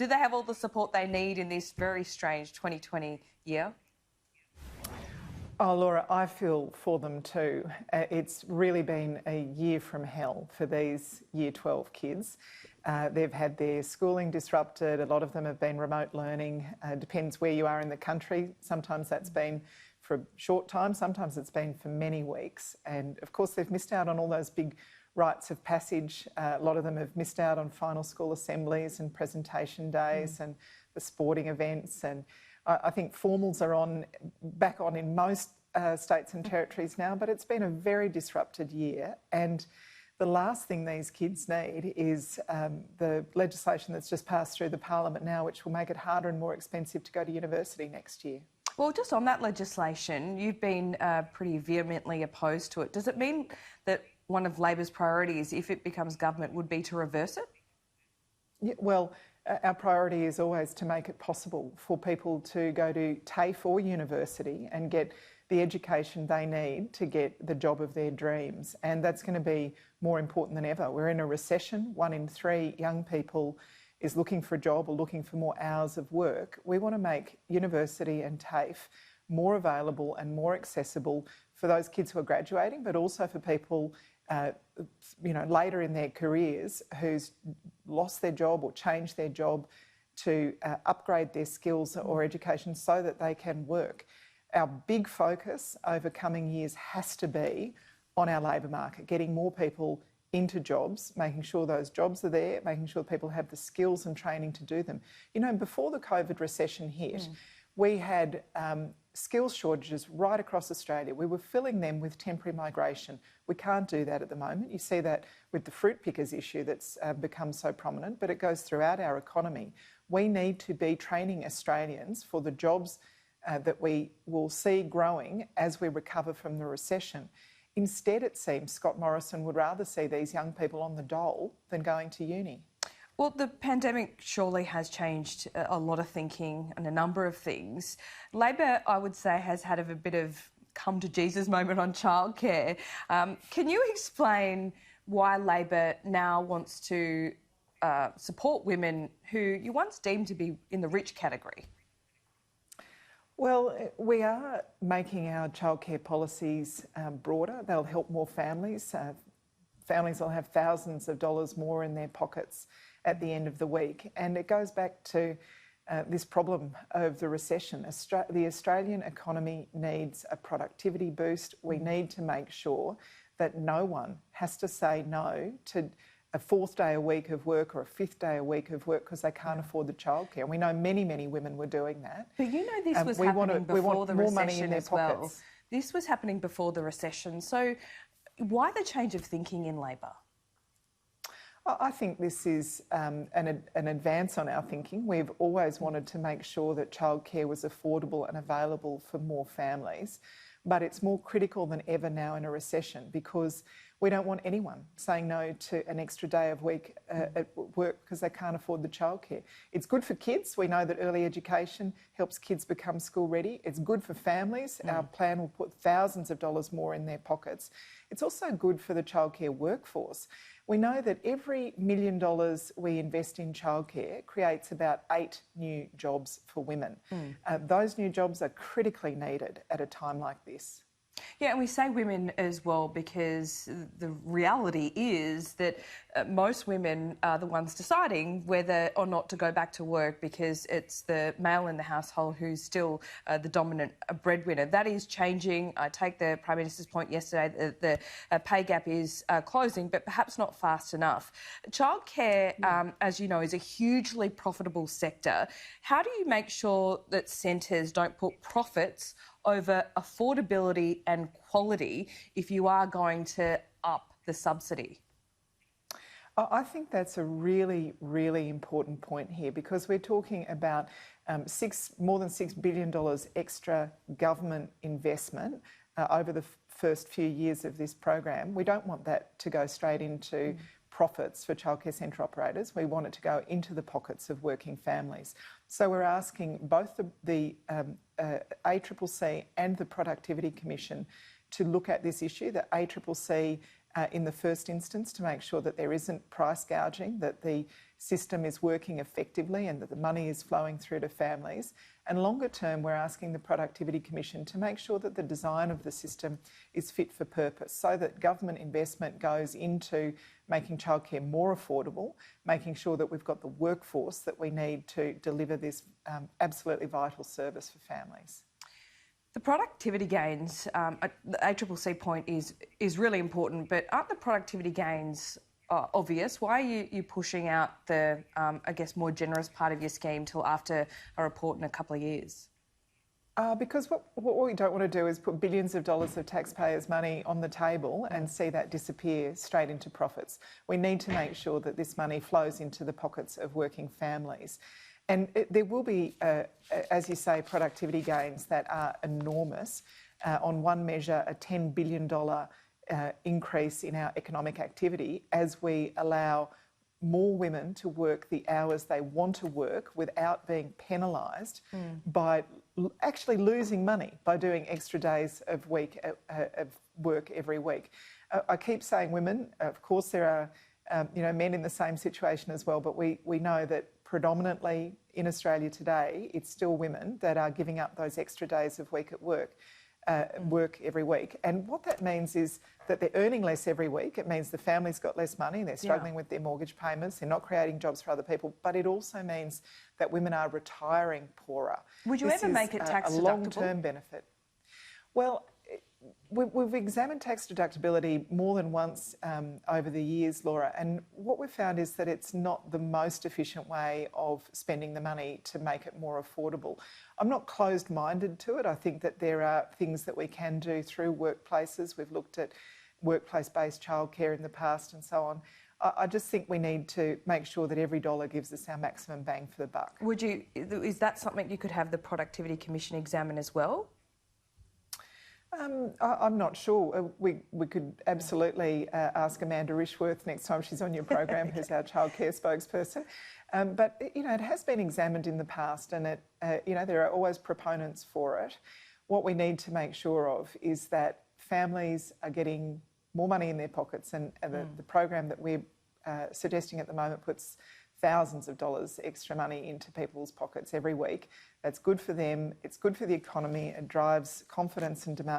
Do they have all the support they need in this very strange 2020 year? Oh, Laura, I feel for them too. It's really been a year from hell for these Year 12 kids. They've had their schooling disrupted. A lot of them have been remote learning. Depends where you are in the country. Sometimes that's been for a short time, sometimes it's been for many weeks. And of course, they've missed out on all those big rites of passage. A lot of them have missed out on final school assemblies and presentation days and the sporting events. And I think formals are back on in most states and territories now, but it's been a very disrupted year. And the last thing these kids need is the legislation that's just passed through the Parliament now, which will make it harder and more expensive to go to university next year. Well, just on that legislation, you've been pretty vehemently opposed to it. Does it mean that one of Labor's priorities, if it becomes government, would be to reverse it? Yeah, well, our priority is always to make it possible for people to go to TAFE or university and get the education they need to get the job of their dreams. And that's going to be more important than ever. We're in a recession. 1 in 3 young people is looking for a job or looking for more hours of work. We want to make university and TAFE more available and more accessible for those kids who are graduating, but also for people later in their careers who's lost their job or changed their job to upgrade their skills or education so that they can work. Our big focus over coming years has to be on our labour market, getting more people into jobs, making sure those jobs are there, making sure people have the skills and training to do them. You know, before the COVID recession hit, we had skills shortages right across Australia. We were filling them with temporary migration. We can't do that at the moment. You see that with the fruit pickers issue that's become so prominent, but it goes throughout our economy. We need to be training Australians for the jobs that we will see growing as we recover from the recession. Instead, it seems Scott Morrison would rather see these young people on the dole than going to uni. Well, the pandemic surely has changed a lot of thinking and a number of things. Labor, I would say, has had a bit of come to Jesus moment on childcare. Can you explain why Labor now wants to support women who you once deemed to be in the rich category? Well, we are making our childcare policies broader. They'll help more families. Families will have thousands of dollars more in their pockets at the end of the week. And it goes back to this problem of the recession. The Australian economy needs a productivity boost. We need to make sure that no one has to say no to a 4th day a week of work or a 5th day a week of work because they can't afford the childcare. And we know many, many women were doing that. But you know this was happening before the recession as well. This was happening before the recession. So why the change of thinking in Labor? I think this is an advance on our thinking. We've always wanted to make sure that childcare was affordable and available for more families. But it's more critical than ever now in a recession because we don't want anyone saying no to an extra day of week at work because they can't afford the childcare. It's good for kids. We know that early education helps kids become school ready. It's good for families. Our plan will put thousands of dollars more in their pockets. It's also good for the childcare workforce. We know that every $1 million we invest in childcare creates about 8 new jobs for women. Those new jobs are critically needed at a time like this. Yeah, and we say women as well because the reality is that most women are the ones deciding whether or not to go back to work because it's the male in the household who's still the dominant breadwinner. That is changing. I take the Prime Minister's point yesterday that the pay gap is closing, but perhaps not fast enough. Childcare, as you know, is a hugely profitable sector. How do you make sure that centres don't put profits over affordability and quality if you are going to up the subsidy? I think that's a really, really important point here because we're talking about more than $6 billion extra government investment over the first few years of this program. We don't want that to go straight into profits for childcare centre operators. We want it to go into the pockets of working families. So we're asking both the ACCC and the Productivity Commission to look at this issue. The ACCC in the first instance to make sure that there isn't price gouging, that the system is working effectively and that the money is flowing through to families. And longer term, we're asking the Productivity Commission to make sure that the design of the system is fit for purpose, so that government investment goes into making childcare more affordable, making sure that we've got the workforce that we need to deliver this absolutely vital service for families. The productivity gains, the ACCC point is really important, but aren't the productivity gains obvious? Why are you pushing out the, I guess, more generous part of your scheme till after a report in a couple of years? Because what we don't want to do is put billions of dollars of taxpayers' money on the table and see that disappear straight into profits. We need to make sure that this money flows into the pockets of working families. And there will be, as you say, productivity gains that are enormous. On one measure, a $10 billion increase in our economic activity as we allow more women to work the hours they want to work without being penalised by actually losing money by doing extra days of work every week. I keep saying women. Of course, there are men in the same situation as well, but we know that predominantly in Australia today, it's still women that are giving up those extra days of work every week. And what that means is that they're earning less every week. It means the family's got less money, they're struggling with their mortgage payments, they're not creating jobs for other people, but it also means that women are retiring poorer. Would you ever make it tax-deductible? A long-term benefit. Well, we've examined tax deductibility more than once over the years, Laura, and what we've found is that it's not the most efficient way of spending the money to make it more affordable. I'm not closed-minded to it. I think that there are things that we can do through workplaces. We've looked at workplace-based childcare in the past and so on. I just think we need to make sure that every dollar gives us our maximum bang for the buck. Is that something you could have the Productivity Commission examine as well? I'm not sure. We could absolutely ask Amanda Rishworth next time she's on your program, who's our childcare spokesperson. But it has been examined in the past, and there are always proponents for it. What we need to make sure of is that families are getting more money in their pockets, and the program that we're suggesting at the moment puts thousands of dollars extra money into people's pockets every week. That's good for them, it's good for the economy, it drives confidence and demand